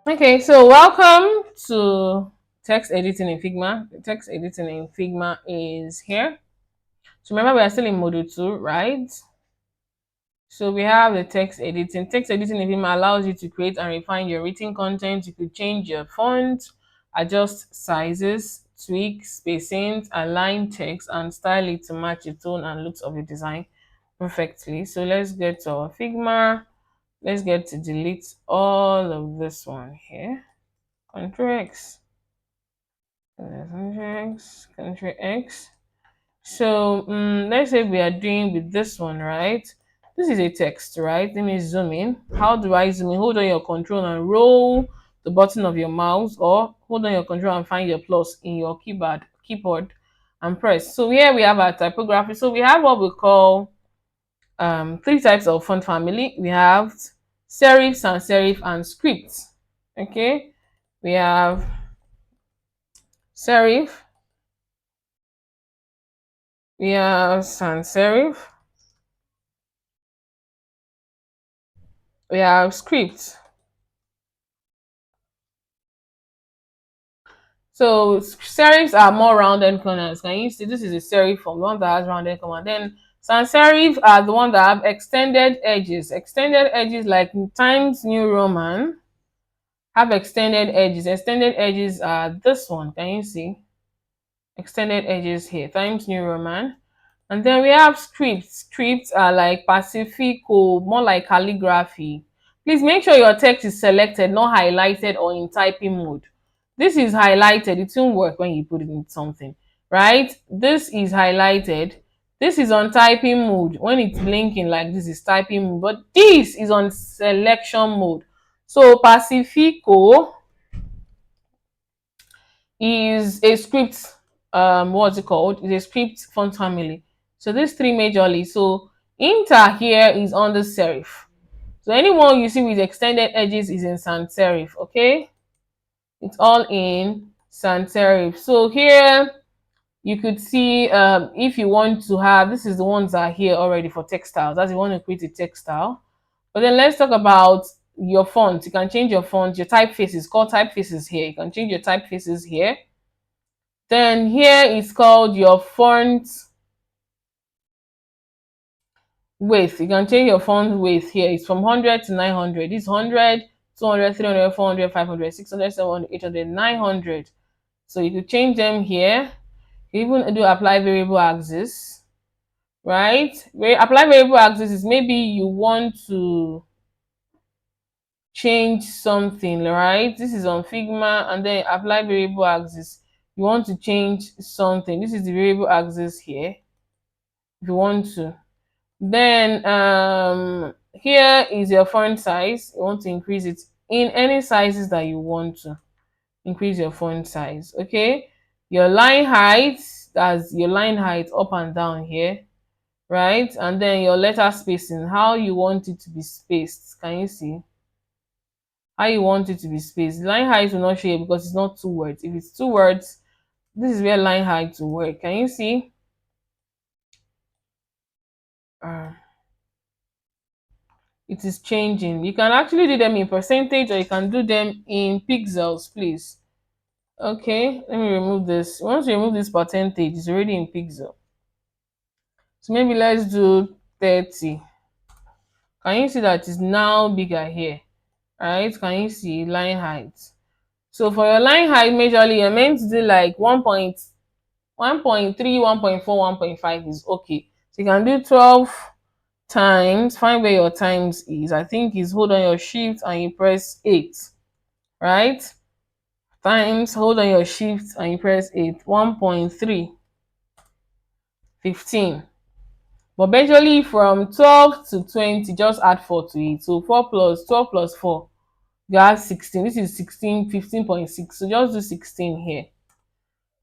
Okay, so welcome to text editing in Figma. The text editing in Figma is here. So remember, we are still in module 2, right? So we have the text editing. Text editing in Figma allows you to create and refine your written content. You could change your font, adjust sizes, tweak spacing, align text, and style it to match the tone and looks of the design perfectly. So let's get to our Figma. Let's get to delete all of this one here. Control X. Country X. So let's say we are doing with this one, right? This is a text, right? Let me zoom in. How do I zoom in? Hold on your control and roll the button of your mouse, or hold on your control and find your plus in your keyboard and press. So here we have our typography. So we have what we call three types of font family. We have serif, sans serif, and script. Okay, we have serif, we have sans serif, we have script. So serifs are more rounded corners. Can you see this is a serif form, the one that has rounded corner. Then sans serif are the one that have extended edges. Extended edges like in Times New Roman have extended edges. Extended edges are this one. Can you see? Extended edges here. Times New Roman. And then we have scripts. Scripts are like Pacifico, more like calligraphy. Please make sure your text is selected, not highlighted or in typing mode. This is highlighted. It won't work when you put it in something, right? This is highlighted. This is on typing mode. When it's blinking like this is typing mode, but this is on selection mode. So Pacifico is a script, what's it called? It's a script font family. So these three majorly. So inter here is on the serif. So anyone you see with extended edges is in sans serif. Okay, it's all in sans serif. So here you could see if you want to have, this is the ones that are here already for textiles. That's if you want to create a textile. But then let's talk about your font. You can change your font. Your typefaces, called typefaces here. You can change your typefaces here. Then here is called your font width. You can change your font width here. It's from 100 to 900. It's 100, 200, 300, 400, 500, 600, 700, 800, 900. So you could change them here. You even do apply variable axis, right? Apply variable axis is maybe you want to change something, right? This is on Figma, and then apply variable axis. You want to change something. This is the variable axis here. If you want to. Then here is your font size. You want to increase it in any sizes that you want to increase your font size. Okay, your line height, that's your line height up and down here, right? And then your letter spacing, how you want it to be spaced. Can you see how you want it to be spaced? Line height will not show you because it's not two words. If it's two words, this is where line height will work. Can you see? uh, it is changing. You can actually do them in percentage or you can do them in pixels, please. Okay, let me remove this. Once you remove this percentage, it's already in pixel. So maybe let's do 30. Can you see that it's now bigger here? Right? Can you see line height? So for your line height, majorly you're meant to do like 1.3, 1.4, 1.5 is okay. So you can do 12 times, find where your times is. I think is hold on your shift and you press 8, right? Times, hold on your shift and you press 8, 1.3, 15. But basically from 12 to 20, just add 4 to it. So 4 plus 12 plus 4, you have 16. This is 16, 15.6. So just do 16 here,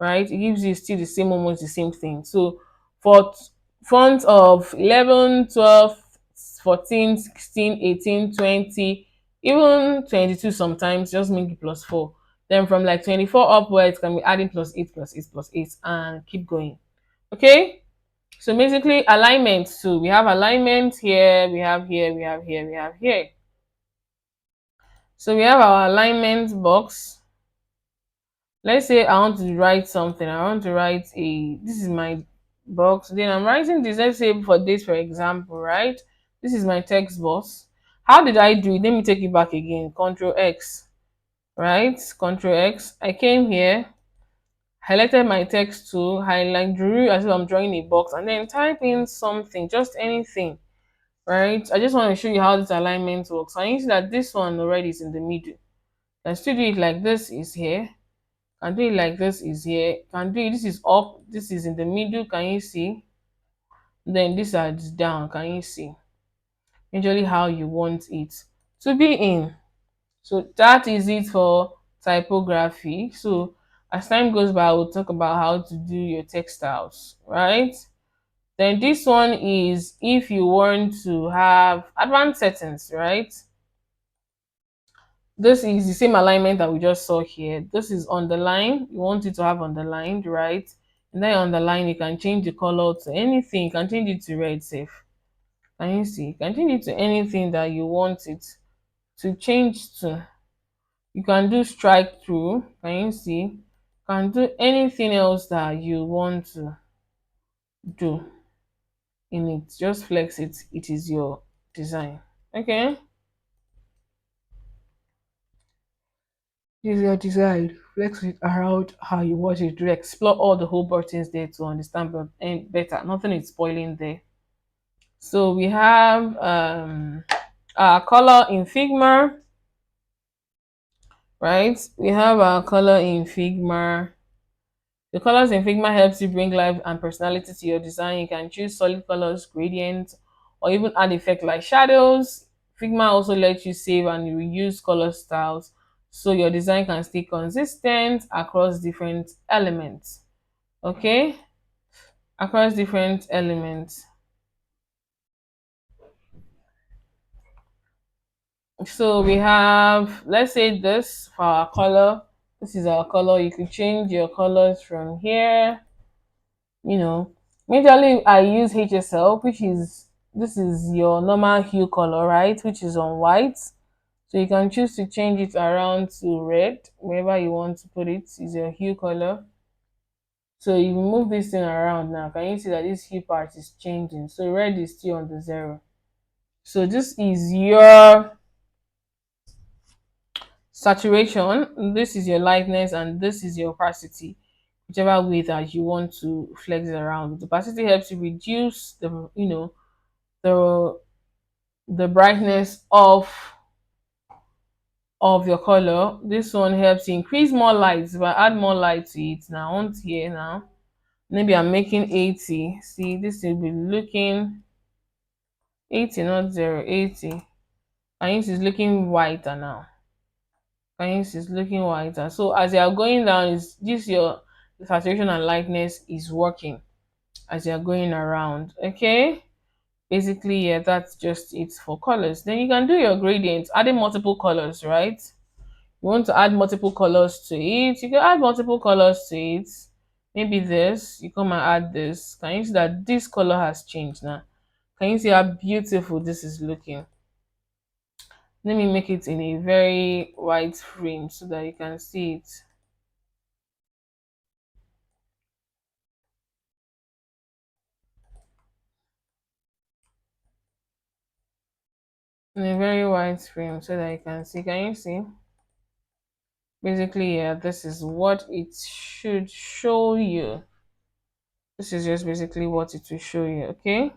right? It gives you still the same, almost the same thing. So for fonts of 11, 12, 14, 16, 18, 20, even 22 sometimes, just make it plus 4. Then from like 24 upwards, can be adding plus 8, plus 8, plus 8, and keep going. Okay? So basically alignment too. We have alignment here, we have here, we have here, we have here. So we have our alignment box. Let's say I want to write something. I want to write this is my box. Then I'm writing this, let's say for this, for example, right? This is my text box. How did I do it? Let me take it back again. Control X, right? Control X. I came here, highlighted my text tool, highlight, drew as if I'm drawing a box, and then type in something, just anything, right? I just want to show you how this alignment works. And you see that this one already is in the middle. I still do it like this is here. Can do it like this is here. Can do it, this is up, this is in the middle. Can you see? Then this is down. Can you see? Usually how you want it to be in. So that is it for typography. So as time goes by, we'll talk about how to do your textiles, right? Then this one is if you want to have advanced settings, right? This is the same alignment that we just saw here. This is underline. You want it to have underlined, right? And then underline, you can change the color to anything. You can change it to red safe. Can you see? You can change it to anything that you want it to change to. You can do strike through. Can you see? You can do anything else that you want to do in it. Just flex it. It is your design. Okay? Use your design, flex it around how you want it to explore all the whole buttons there to understand better. Nothing is spoiling there. So we have our color in Figma, right? We have our color in Figma. The colors in Figma helps you bring life and personality to your design. You can choose solid colors, gradients, or even add effect like shadows. Figma also lets you save and reuse color styles so your design can stay consistent across different elements. Okay? Across different elements. So we have, let's say this for our color. This is our color. You can change your colors from here. You know, majorly I use HSL, which is, this is your normal hue color, right? Which is on white. So you can choose to change it around to red, wherever you want to put it is your hue color. So you move this thing around now. Can you see that this hue part is changing? So red is still on the 0. So this is your saturation, this is your lightness, and this is your opacity, whichever way that you want to flex it around. The opacity helps you reduce the the brightness of your color. This one helps you increase more lights. If I add more light to it now, on here now, maybe I'm making 80. See, this will be looking 80, not 0, 80. And this is looking whiter now. Clients is looking whiter. So as you are going down, is this your saturation and lightness is working as you are going around. Okay. Basically, yeah, that's just it for colors. Then you can do your gradients, adding multiple colors, right? You want to add multiple colors to it. You can add multiple colors to it. Maybe this, you come and add this. Can you see that this color has changed now? Can you see how beautiful this is looking? Let me make it in a very wide frame so that you can see it. In a very wide frame so that you can see. Can you see? Basically, yeah, this is what it should show you. This is just basically what it will show you. Okay.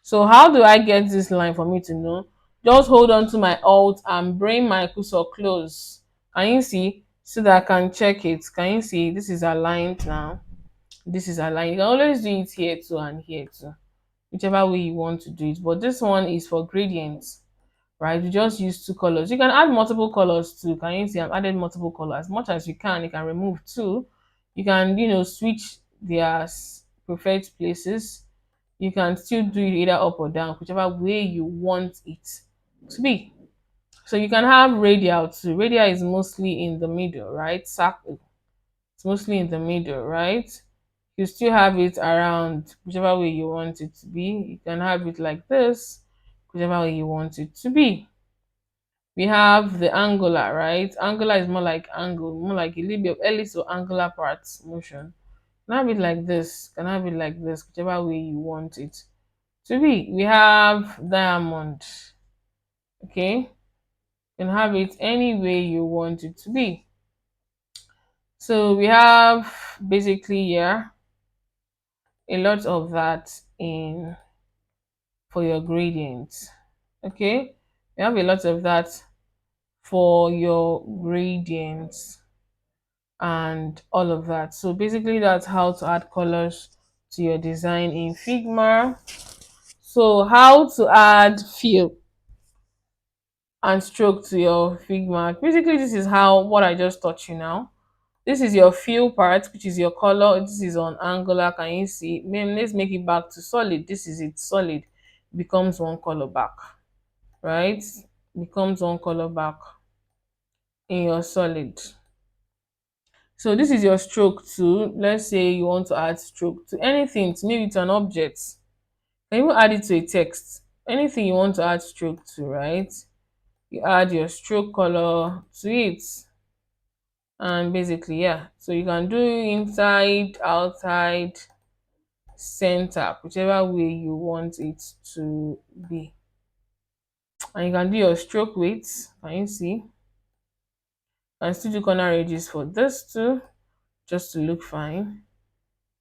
So how do I get this line for me to know? Just hold on to my alt and bring my cursor close. Can you see? So that I can check it. Can you see? This is aligned now. This is aligned. You can always do it here too and here too, whichever way you want to do it. But this one is for gradients, right? You just use 2 colors. You can add multiple colors too. Can you see I've added multiple colors? As much as you can. You can remove 2. You can, switch their preferred places. You can still do it either up or down, whichever way you want it to be. So you can have radial too. Radial is mostly in the middle, right? Circle. It's mostly in the middle, right? You still have it around whichever way you want it to be. You can have it like this, whichever way you want it to be. We have the angular, right? Angular is more like angle, more like a little bit of ellipse or angular parts motion. Can have it like this, can have it like this, whichever way you want it to be. We have diamond, okay? You can have it any way you want it to be. So we have basically here a lot of that in for your gradients. Okay, we have a lot of that for your gradients and all of that. So basically that's how to add colors to your design in Figma. So how to add fill and stroke to your Figma. Basically this is how what I just taught you now. This is your fill part, which is your color. This is on angular. Can you see? Let's make it back to solid. This is it, solid. Becomes one color back, right? Becomes one color back in your solid. So this is your stroke to, let's say you want to add stroke to anything, to maybe to an object. Can you add it to a text? Anything you want to add stroke to, right? You add your stroke color to it. And basically, yeah. So you can do inside, outside, center, whichever way you want it to be. And you can do your stroke weights. Can you see? And still do corner edges for this too, just to look fine.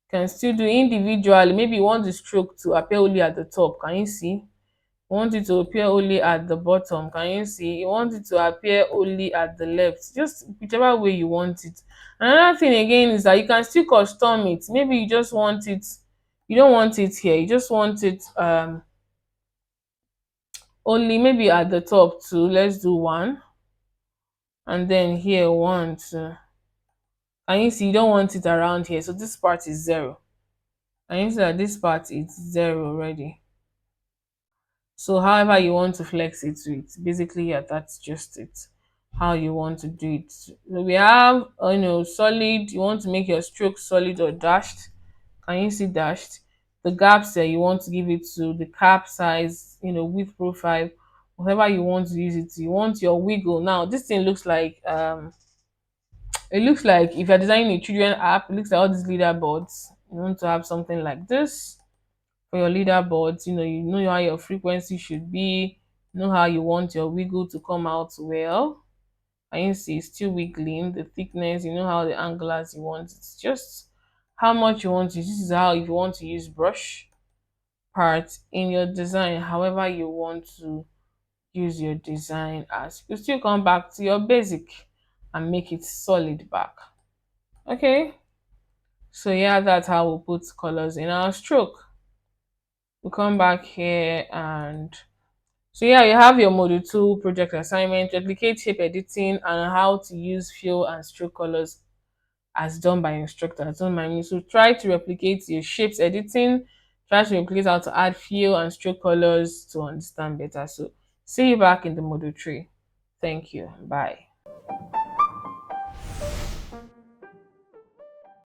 Can still do individually. Maybe you want the stroke to appear only at the top. Can you see? You want it to appear only at the bottom. Can you see? You want it to appear only at the left. Just whichever way you want it. Another thing again is that you can still custom it. Maybe you just want it, you don't want it here. You just want it only maybe at the top too. Let's do one. And then here one, two. And you see you don't want it around here. So this part is zero. And you see that this part is zero already. So however you want to flex it to it, basically, yeah, that's just it. How you want to do it. So we have, solid. You want to make your stroke solid or dashed. Can you see dashed? The gaps there, you want to give it to the cap size, width profile, whatever you want to use it to. You want your wiggle. Now this thing looks like it looks like if you're designing a children app, it looks like all these leaderboards. You want to have something like this for your leaderboards. You know how your frequency should be, you know how you want your wiggle to come out well. And you see it's still wiggling, the thickness, you know how the angulars you want. It's just how much you want to use. This is how, if you want to use brush part in your design, however you want to use your design as. You still come back to your basic and make it solid back. Okay, so yeah, that's how we put colors in our stroke. We come back here, and so yeah, you have your module 2 project assignment, replicate shape editing and how to use fill and stroke colors as done by instructor, as done by me. So try to replicate your shapes editing, try to replicate how to add fill and stroke colors to understand better. So see you back in the module 3. Thank you. Bye.